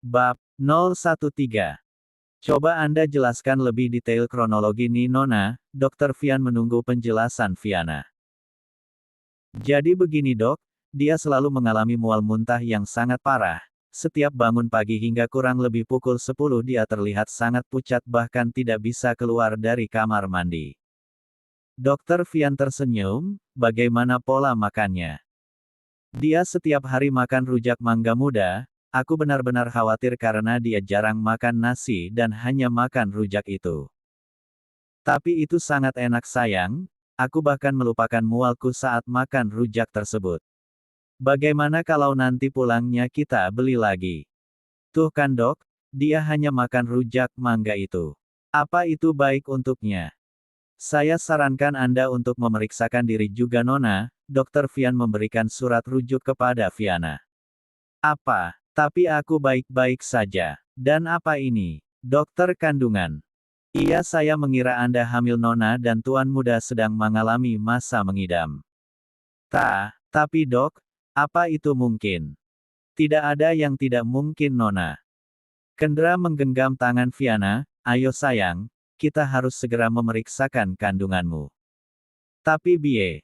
Bab 013. Coba Anda jelaskan lebih detail kronologi nih Nona, Dr. Vian menunggu penjelasan Viana. Jadi begini dok, dia selalu mengalami mual muntah yang sangat parah. Setiap bangun pagi hingga kurang lebih pukul 10 dia terlihat sangat pucat bahkan tidak bisa keluar dari kamar mandi. Dr. Vian tersenyum, bagaimana pola makannya? Dia setiap hari makan rujak mangga muda. Aku benar-benar khawatir karena dia jarang makan nasi dan hanya makan rujak itu. Tapi itu sangat enak sayang, aku bahkan melupakan mualku saat makan rujak tersebut. Bagaimana kalau nanti pulangnya kita beli lagi? Tuh kan dok, dia hanya makan rujak mangga itu. Apa itu baik untuknya? Saya sarankan Anda untuk memeriksakan diri juga Nona, Dr. Vian memberikan surat rujuk kepada Viana. Apa? Tapi aku baik-baik saja. Dan apa ini? Dokter kandungan. Iya saya mengira Anda hamil Nona dan tuan muda sedang mengalami masa mengidam. Tapi dok, apa itu mungkin? Tidak ada yang tidak mungkin Nona. Kendra menggenggam tangan Viana, ayo sayang, kita harus segera memeriksakan kandunganmu. Tapi Bie.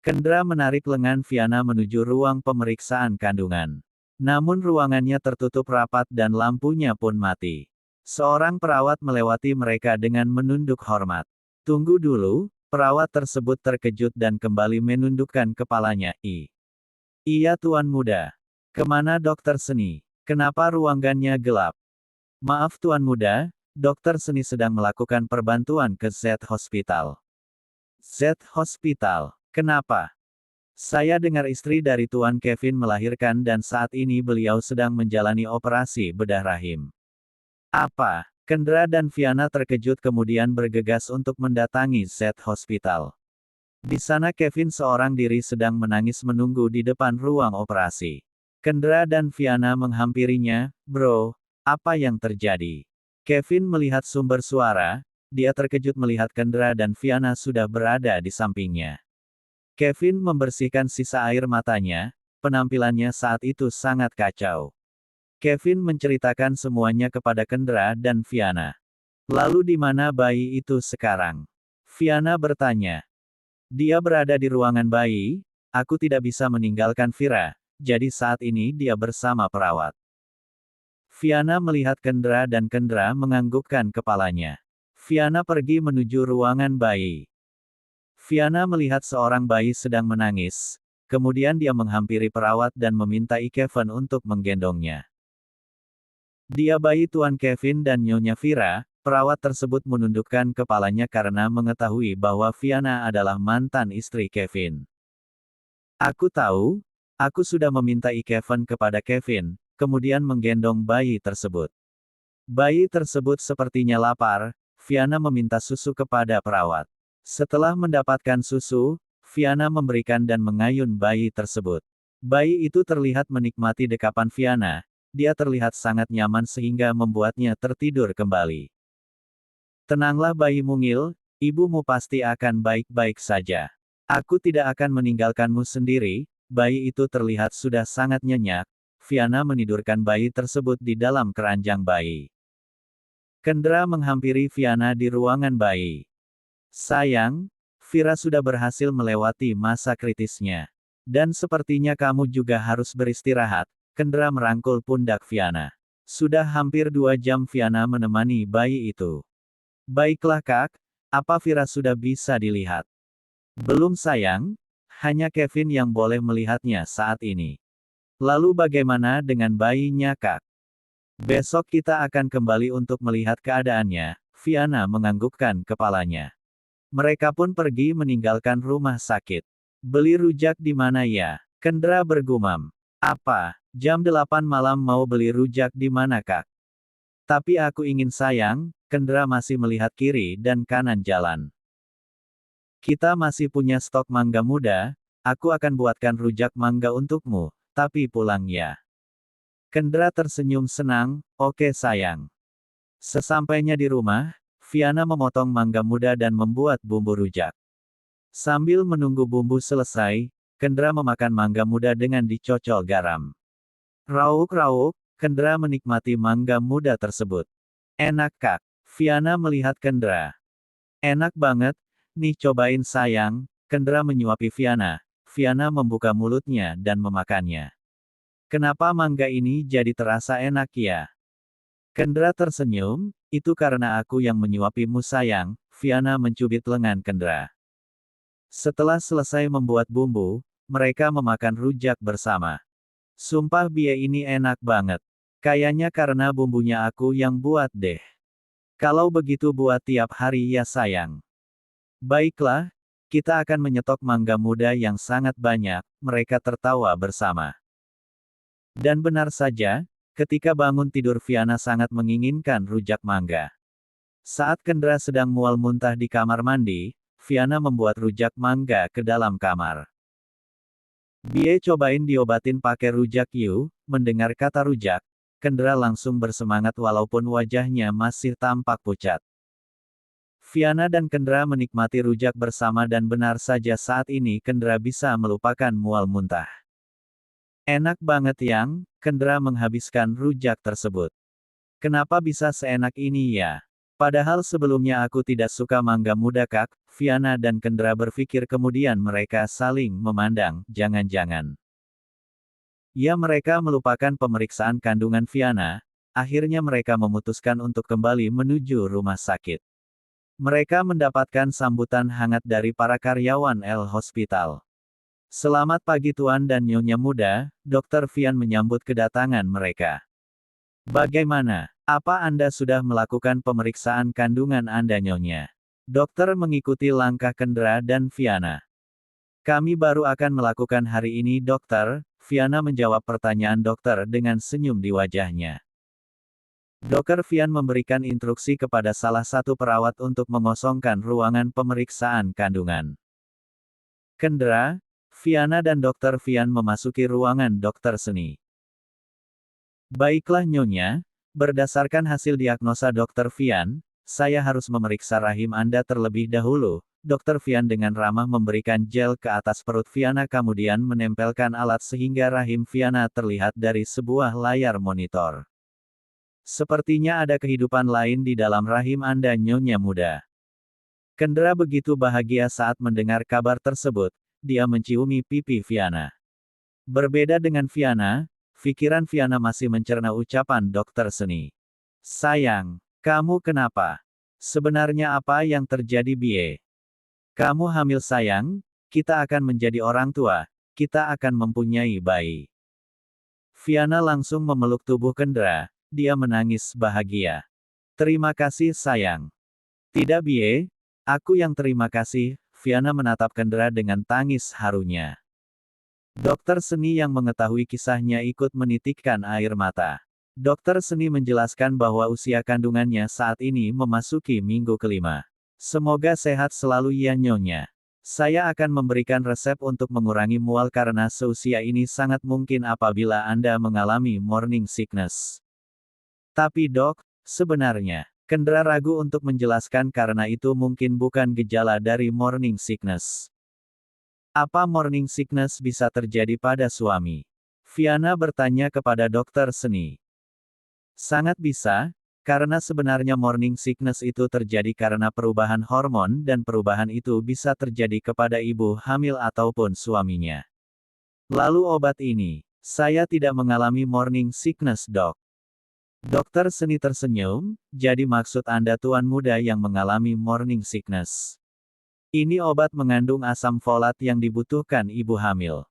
Kendra menarik lengan Viana menuju ruang pemeriksaan kandungan. Namun ruangannya tertutup rapat dan lampunya pun mati. Seorang perawat melewati mereka dengan menunduk hormat. Tunggu dulu, perawat tersebut terkejut dan kembali menundukkan kepalanya. Iya tuan muda. Kemana dokter seni? Kenapa ruangannya gelap? Maaf tuan muda, dokter seni sedang melakukan perbantuan ke Z Hospital. Z Hospital? Kenapa? Saya dengar istri dari Tuan Kevin melahirkan dan saat ini beliau sedang menjalani operasi bedah rahim. Apa? Kendra dan Viana terkejut kemudian bergegas untuk mendatangi Z Hospital. Di sana Kevin seorang diri sedang menangis menunggu di depan ruang operasi. Kendra dan Viana menghampirinya, bro, apa yang terjadi? Kevin melihat sumber suara, dia terkejut melihat Kendra dan Viana sudah berada di sampingnya. Kevin membersihkan sisa air matanya, penampilannya saat itu sangat kacau. Kevin menceritakan semuanya kepada Kendra dan Viana. Lalu di mana bayi itu sekarang? Viana bertanya. Dia berada di ruangan bayi, aku tidak bisa meninggalkan Vira, jadi saat ini dia bersama perawat. Viana melihat Kendra dan Kendra menganggukkan kepalanya. Viana pergi menuju ruangan bayi. Viana melihat seorang bayi sedang menangis, kemudian dia menghampiri perawat dan meminta Kevin untuk menggendongnya. Dia bayi Tuan Kevin dan Nyonya Vira, perawat tersebut menundukkan kepalanya karena mengetahui bahwa Viana adalah mantan istri Kevin. Aku tahu, aku sudah meminta Kevin kepada Kevin, kemudian menggendong bayi tersebut. Bayi tersebut sepertinya lapar, Viana meminta susu kepada perawat. Setelah mendapatkan susu, Viana memberikan dan mengayun bayi tersebut. Bayi itu terlihat menikmati dekapan Viana, dia terlihat sangat nyaman sehingga membuatnya tertidur kembali. Tenanglah bayi mungil, ibumu pasti akan baik-baik saja. Aku tidak akan meninggalkanmu sendiri, bayi itu terlihat sudah sangat nyenyak, Viana menidurkan bayi tersebut di dalam keranjang bayi. Kendra menghampiri Viana di ruangan bayi. Sayang, Vira sudah berhasil melewati masa kritisnya. Dan sepertinya kamu juga harus beristirahat, Kendra merangkul pundak Viana. Sudah hampir 2 jam Viana menemani bayi itu. Baiklah kak, apa Vira sudah bisa dilihat? Belum sayang, hanya Kevin yang boleh melihatnya saat ini. Lalu bagaimana dengan bayinya kak? Besok kita akan kembali untuk melihat keadaannya, Viana menganggukkan kepalanya. Mereka pun pergi meninggalkan rumah sakit. Beli rujak di mana ya? Kendra bergumam. Apa? Jam 8 malam mau beli rujak di mana kak? Tapi aku ingin sayang, Kendra masih melihat kiri dan kanan jalan. Kita masih punya stok mangga muda, aku akan buatkan rujak mangga untukmu, tapi pulang ya. Kendra tersenyum senang, oke sayang. Sesampainya di rumah, Viana memotong mangga muda dan membuat bumbu rujak. Sambil menunggu bumbu selesai, Kendra memakan mangga muda dengan dicocol garam. Rauk-rauk, Kendra menikmati mangga muda tersebut. Enak kak. Fiana melihat Kendra. Enak banget, nih cobain sayang, Kendra menyuapi Fiana. Fiana membuka mulutnya dan memakannya. Kenapa mangga ini jadi terasa enak ya? Kendra tersenyum, itu karena aku yang menyuapimu sayang, Fiana mencubit lengan Kendra. Setelah selesai membuat bumbu, mereka memakan rujak bersama. Sumpah bie ini enak banget. Kayaknya karena bumbunya aku yang buat deh. Kalau begitu buat tiap hari ya sayang. Baiklah, kita akan menyetok mangga muda yang sangat banyak, mereka tertawa bersama. Dan benar saja, ketika bangun tidur Fiana sangat menginginkan rujak mangga. Saat Kendra sedang mual muntah di kamar mandi, Fiana membuat rujak mangga ke dalam kamar. Bie cobain diobatin pakai rujak yuk, mendengar kata rujak, Kendra langsung bersemangat walaupun wajahnya masih tampak pucat. Fiana dan Kendra menikmati rujak bersama dan benar saja saat ini Kendra bisa melupakan mual muntah. Enak banget yang, Kendra menghabiskan rujak tersebut. Kenapa bisa seenak ini ya? Padahal sebelumnya aku tidak suka mangga muda kak, Fiana dan Kendra berpikir kemudian mereka saling memandang, jangan-jangan. Ya mereka melupakan pemeriksaan kandungan Fiana, akhirnya mereka memutuskan untuk kembali menuju rumah sakit. Mereka mendapatkan sambutan hangat dari para karyawan L Hospital. Selamat pagi Tuan dan Nyonya muda, Dr. Fian menyambut kedatangan mereka. Bagaimana? Apa Anda sudah melakukan pemeriksaan kandungan Anda Nyonya? Dokter mengikuti langkah Kendra dan Fiana. Kami baru akan melakukan hari ini dokter, Fiana menjawab pertanyaan dokter dengan senyum di wajahnya. Dr. Fian memberikan instruksi kepada salah satu perawat untuk mengosongkan ruangan pemeriksaan kandungan. Kendra, Fiana dan Dr. Fian memasuki ruangan dokter seni. Baiklah Nyonya, berdasarkan hasil diagnosa Dr. Fian, saya harus memeriksa rahim Anda terlebih dahulu. Dr. Fian dengan ramah memberikan gel ke atas perut Fiana kemudian menempelkan alat sehingga rahim Fiana terlihat dari sebuah layar monitor. Sepertinya ada kehidupan lain di dalam rahim Anda Nyonya muda. Kendra begitu bahagia saat mendengar kabar tersebut, dia menciumi pipi Fiana. Berbeda dengan Fiana, pikiran Fiana masih mencerna ucapan dokter seni. Sayang, kamu kenapa? Sebenarnya apa yang terjadi Bie? Kamu hamil sayang, kita akan menjadi orang tua, kita akan mempunyai bayi. Fiana langsung memeluk tubuh Kendra, dia menangis bahagia. Terima kasih sayang. Tidak Bie, aku yang terima kasih, Fiana menatap Kendra dengan tangis harunya. Dokter seni yang mengetahui kisahnya ikut menitikkan air mata. Dokter seni menjelaskan bahwa usia kandungannya saat ini memasuki minggu kelima. Semoga sehat selalu ya Nyonya. Saya akan memberikan resep untuk mengurangi mual karena seusia ini sangat mungkin apabila Anda mengalami morning sickness. Tapi dok, sebenarnya, Kendra ragu untuk menjelaskan karena itu mungkin bukan gejala dari morning sickness. Apa morning sickness bisa terjadi pada suami? Fiana bertanya kepada dokter seni. Sangat bisa, karena sebenarnya morning sickness itu terjadi karena perubahan hormon dan perubahan itu bisa terjadi kepada ibu hamil ataupun suaminya. Lalu obat ini, saya tidak mengalami morning sickness dok. Dokter seni tersenyum, jadi maksud Anda tuan muda yang mengalami morning sickness. Ini obat mengandung asam folat yang dibutuhkan ibu hamil.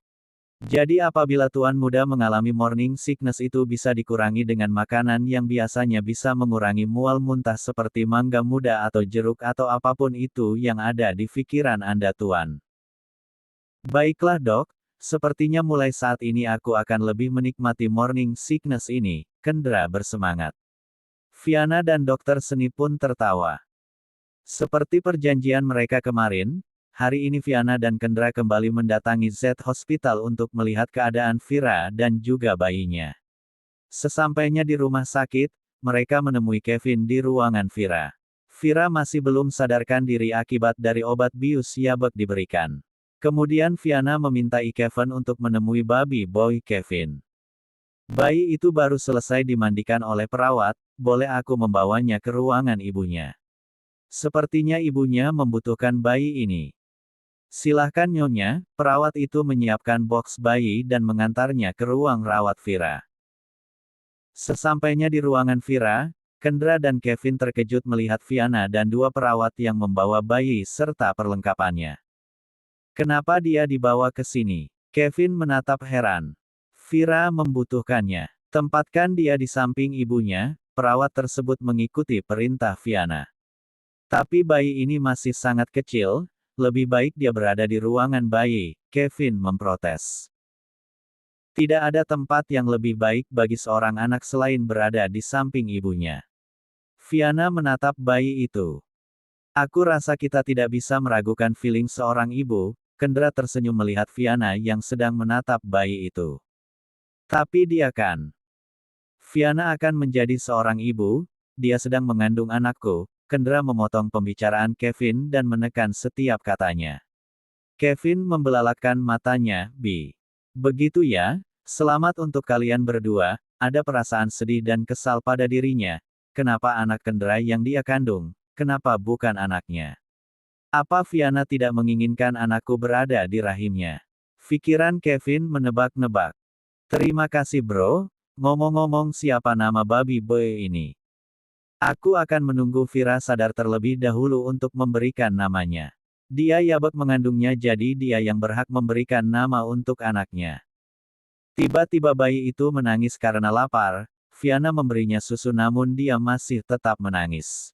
Jadi apabila tuan muda mengalami morning sickness itu bisa dikurangi dengan makanan yang biasanya bisa mengurangi mual muntah seperti mangga muda atau jeruk atau apapun itu yang ada di pikiran Anda tuan. Baiklah dok, sepertinya mulai saat ini aku akan lebih menikmati morning sickness ini, Kendra bersemangat. Fiana dan dokter seni pun tertawa. Seperti perjanjian mereka kemarin, hari ini Fiana dan Kendra kembali mendatangi Z Hospital untuk melihat keadaan Vira dan juga bayinya. Sesampainya di rumah sakit, mereka menemui Kevin di ruangan Vira. Vira masih belum sadarkan diri akibat dari obat bius Yabek diberikan. Kemudian Fiana meminta Kevin untuk menemui baby boy Kevin. Bayi itu baru selesai dimandikan oleh perawat, boleh aku membawanya ke ruangan ibunya. Sepertinya ibunya membutuhkan bayi ini. Silahkan Nyonya, perawat itu menyiapkan box bayi dan mengantarnya ke ruang rawat Vira. Sesampainya di ruangan Vira, Kendra dan Kevin terkejut melihat Viana dan dua perawat yang membawa bayi serta perlengkapannya. Kenapa dia dibawa ke sini? Kevin menatap heran. Vira membutuhkannya. Tempatkan dia di samping ibunya, perawat tersebut mengikuti perintah Viana. Tapi bayi ini masih sangat kecil, lebih baik dia berada di ruangan bayi, Kevin memprotes. Tidak ada tempat yang lebih baik bagi seorang anak selain berada di samping ibunya. Viana menatap bayi itu. Aku rasa kita tidak bisa meragukan feeling seorang ibu, Kendra tersenyum melihat Viana yang sedang menatap bayi itu. Tapi dia kan. Viana akan menjadi seorang ibu, dia sedang mengandung anakku, Kendra memotong pembicaraan Kevin dan menekan setiap katanya. Kevin membelalakkan matanya, Bi. Begitu ya, selamat untuk kalian berdua, ada perasaan sedih dan kesal pada dirinya. Kenapa anak Kendra yang dia kandung, kenapa bukan anaknya? Apa Viana tidak menginginkan anakku berada di rahimnya? Pikiran Kevin menebak-nebak. Terima kasih bro, ngomong-ngomong siapa nama babi boy ini? Aku akan menunggu Vira sadar terlebih dahulu untuk memberikan namanya. Dia Yabek mengandungnya jadi dia yang berhak memberikan nama untuk anaknya. Tiba-tiba bayi itu menangis karena lapar, Viana memberinya susu namun dia masih tetap menangis.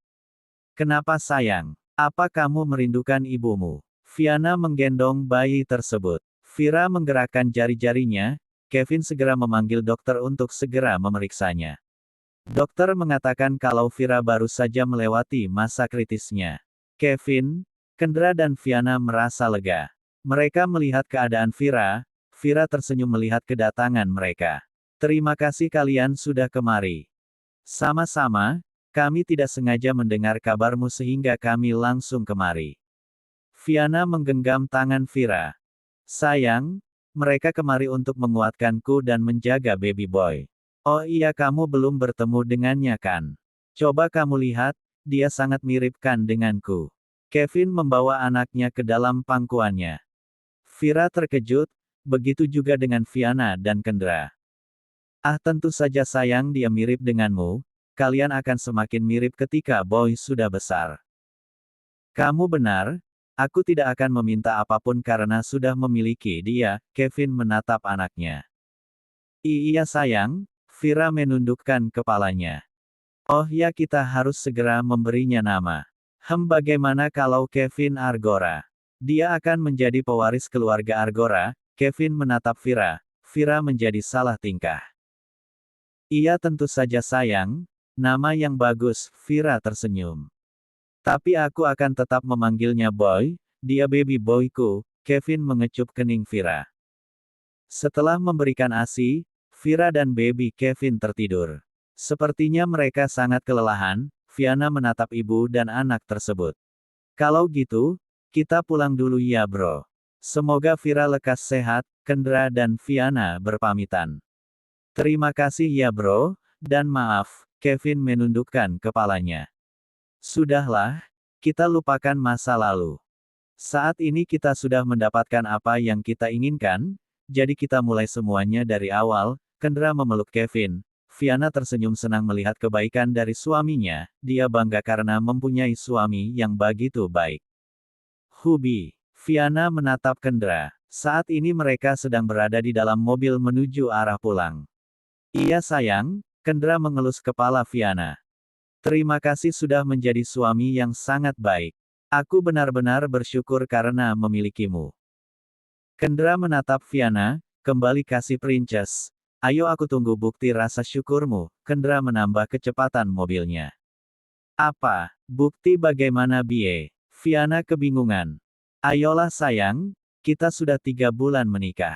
Kenapa sayang? Apa kamu merindukan ibumu? Viana menggendong bayi tersebut. Vira menggerakkan jari-jarinya, Kevin segera memanggil dokter untuk segera memeriksanya. Dokter mengatakan kalau Vira baru saja melewati masa kritisnya. Kevin, Kendra dan Viana merasa lega. Mereka melihat keadaan Vira, Vira tersenyum melihat kedatangan mereka. Terima kasih kalian sudah kemari. Sama-sama, kami tidak sengaja mendengar kabarmu sehingga kami langsung kemari. Viana menggenggam tangan Vira. Sayang, mereka kemari untuk menguatkanku dan menjaga baby boy. Oh iya kamu belum bertemu dengannya kan? Coba kamu lihat, dia sangat mirip kan denganku. Kevin membawa anaknya ke dalam pangkuannya. Vira terkejut, begitu juga dengan Viana dan Kendra. Ah tentu saja sayang dia mirip denganmu, kalian akan semakin mirip ketika boy sudah besar. Kamu benar, aku tidak akan meminta apapun karena sudah memiliki dia, Kevin menatap anaknya. Iya sayang, Vira menundukkan kepalanya. Oh ya kita harus segera memberinya nama. Bagaimana kalau Kevin Argora? Dia akan menjadi pewaris keluarga Argora, Kevin menatap Vira. Vira menjadi salah tingkah. Iya tentu saja sayang, nama yang bagus, Vira tersenyum. Tapi aku akan tetap memanggilnya boy, dia baby boyku, Kevin mengecup kening Vira. Setelah memberikan ASI, Vira dan baby Kevin tertidur. Sepertinya mereka sangat kelelahan, Viana menatap ibu dan anak tersebut. Kalau gitu, kita pulang dulu ya bro. Semoga Vira lekas sehat, Kendra dan Viana berpamitan. Terima kasih ya bro, dan maaf, Kevin menundukkan kepalanya. Sudahlah, kita lupakan masa lalu. Saat ini kita sudah mendapatkan apa yang kita inginkan, jadi kita mulai semuanya dari awal. Kendra memeluk Kevin. Viana tersenyum senang melihat kebaikan dari suaminya, dia bangga karena mempunyai suami yang begitu baik. Hubi. Viana menatap Kendra. Saat ini mereka sedang berada di dalam mobil menuju arah pulang. Iya sayang, Kendra mengelus kepala Viana. Terima kasih sudah menjadi suami yang sangat baik. Aku benar-benar bersyukur karena memilikimu. Kendra menatap Viana, kembali kasih princess. Ayo aku tunggu bukti rasa syukurmu, Kendra menambah kecepatan mobilnya. Apa? Bukti bagaimana Bie? Viana kebingungan. Ayolah sayang, kita sudah 3 bulan menikah.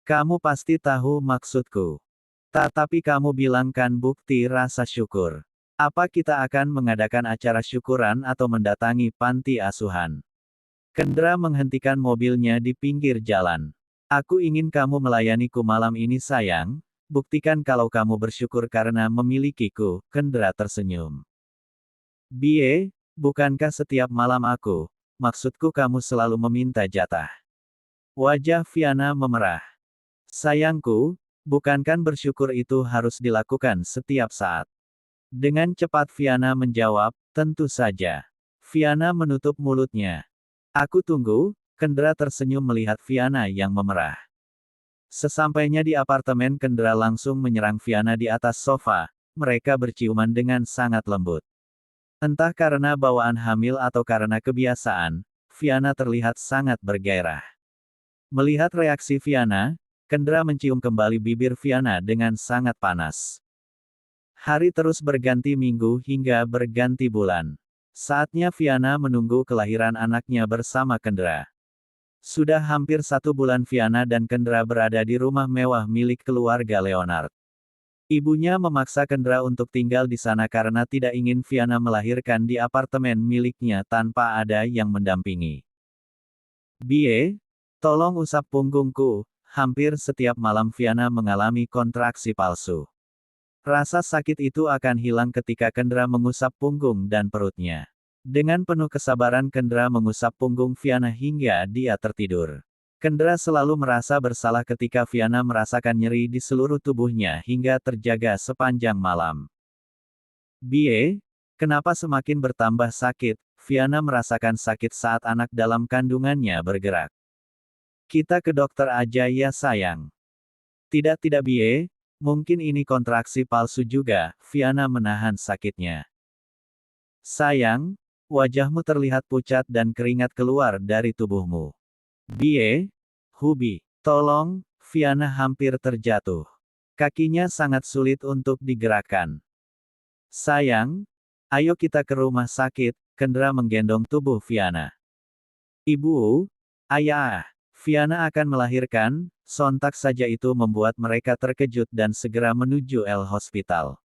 Kamu pasti tahu maksudku. Tapi kamu bilang kan bukti rasa syukur. Apa kita akan mengadakan acara syukuran atau mendatangi panti asuhan? Kendra menghentikan mobilnya di pinggir jalan. Aku ingin kamu melayaniku malam ini sayang, buktikan kalau kamu bersyukur karena memilikiku, Kendra tersenyum. Bie, bukankah setiap malam maksudku kamu selalu meminta jatah. Wajah Fiana memerah. Sayangku, bukankan bersyukur itu harus dilakukan setiap saat. Dengan cepat Fiana menjawab, tentu saja. Fiana menutup mulutnya. Aku tunggu, Kendra tersenyum melihat Fiana yang memerah. Sesampainya di apartemen Kendra langsung menyerang Fiana di atas sofa, mereka berciuman dengan sangat lembut. Entah karena bawaan hamil atau karena kebiasaan, Fiana terlihat sangat bergairah. Melihat reaksi Fiana, Kendra mencium kembali bibir Fiana dengan sangat panas. Hari terus berganti minggu hingga berganti bulan. Saatnya Fiana menunggu kelahiran anaknya bersama Kendra. Sudah hampir 1 bulan Fiana dan Kendra berada di rumah mewah milik keluarga Leonard. Ibunya memaksa Kendra untuk tinggal di sana karena tidak ingin Fiana melahirkan di apartemen miliknya tanpa ada yang mendampingi. Bie, tolong usap punggungku. Hampir setiap malam Fiana mengalami kontraksi palsu. Rasa sakit itu akan hilang ketika Kendra mengusap punggung dan perutnya. Dengan penuh kesabaran Kendra mengusap punggung Fiana hingga dia tertidur. Kendra selalu merasa bersalah ketika Fiana merasakan nyeri di seluruh tubuhnya hingga terjaga sepanjang malam. Bie, kenapa semakin bertambah sakit? Fiana merasakan sakit saat anak dalam kandungannya bergerak. Kita ke dokter aja ya sayang. Tidak Bie, mungkin ini kontraksi palsu juga, Fiana menahan sakitnya. Sayang, wajahmu terlihat pucat dan keringat keluar dari tubuhmu. Bie, Hubi, tolong, Fiana hampir terjatuh. Kakinya sangat sulit untuk digerakkan. Sayang, ayo kita ke rumah sakit, Kendra menggendong tubuh Fiana. Ibu, ayah, Fiana akan melahirkan, sontak saja itu membuat mereka terkejut dan segera menuju L Hospital.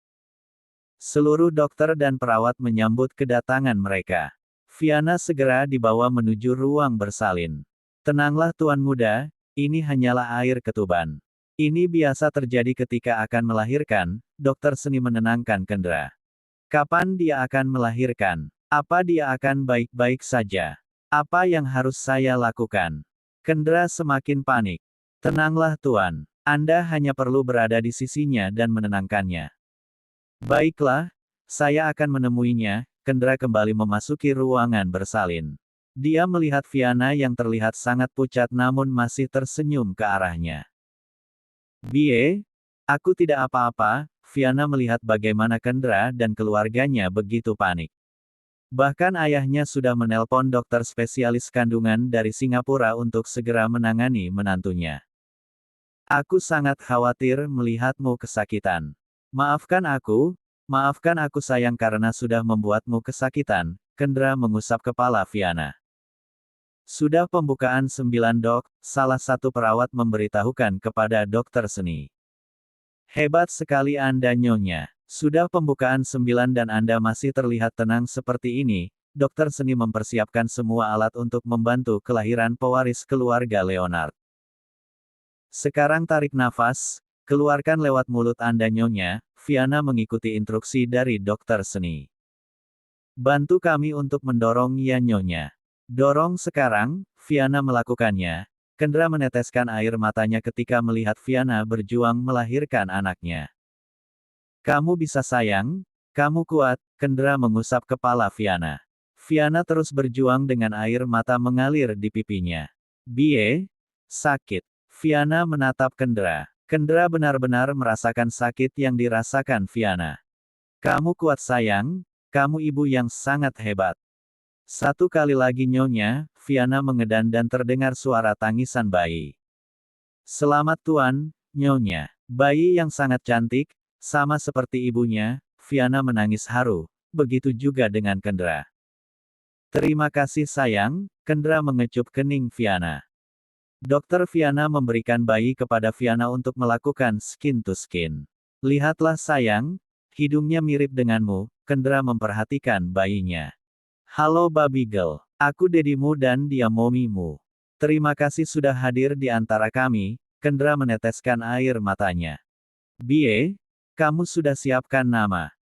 Seluruh dokter dan perawat menyambut kedatangan mereka. Fiana segera dibawa menuju ruang bersalin. Tenanglah tuan muda, ini hanyalah air ketuban. Ini biasa terjadi ketika akan melahirkan, dokter seni menenangkan Kendra. Kapan dia akan melahirkan? Apa dia akan baik-baik saja? Apa yang harus saya lakukan? Kendra semakin panik. Tenanglah tuan, Anda hanya perlu berada di sisinya dan menenangkannya. Baiklah, saya akan menemuinya, Kendra kembali memasuki ruangan bersalin. Dia melihat Fiana yang terlihat sangat pucat namun masih tersenyum ke arahnya. Bie, aku tidak apa-apa, Fiana melihat bagaimana Kendra dan keluarganya begitu panik. Bahkan ayahnya sudah menelpon dokter spesialis kandungan dari Singapura untuk segera menangani menantunya. Aku sangat khawatir melihatmu kesakitan. Maafkan aku sayang karena sudah membuatmu kesakitan, Kendra mengusap kepala Fiana. Sudah pembukaan 9 dok, salah satu perawat memberitahukan kepada dokter seni. Hebat sekali Anda nyonya. Sudah pembukaan 9 dan Anda masih terlihat tenang seperti ini, dokter seni mempersiapkan semua alat untuk membantu kelahiran pewaris keluarga Leonard. Sekarang tarik nafas, keluarkan lewat mulut Anda nyonya, Fiana mengikuti instruksi dari dokter seni. Bantu kami untuk mendorong ya nyonya. Dorong sekarang, Fiana melakukannya. Kendra meneteskan air matanya ketika melihat Fiana berjuang melahirkan anaknya. Kamu bisa sayang, kamu kuat, Kendra mengusap kepala Fiana. Fiana terus berjuang dengan air mata mengalir di pipinya. Bie, sakit. Fiana menatap Kendra. Kendra benar-benar merasakan sakit yang dirasakan Fiana. Kamu kuat sayang, kamu ibu yang sangat hebat. Satu kali lagi nyonya, Fiana mengedan dan terdengar suara tangisan bayi. Selamat tuan, nyonya. Bayi yang sangat cantik, sama seperti ibunya, Fiana menangis haru, begitu juga dengan Kendra. Terima kasih sayang, Kendra mengecup kening Fiana. Dokter Fiana memberikan bayi kepada Fiana untuk melakukan skin to skin. Lihatlah sayang, hidungnya mirip denganmu, Kendra memperhatikan bayinya. Halo Baby Girl, aku dedimu dan dia momimu. Terima kasih sudah hadir di antara kami, Kendra meneteskan air matanya. Bie, kamu sudah siapkan nama.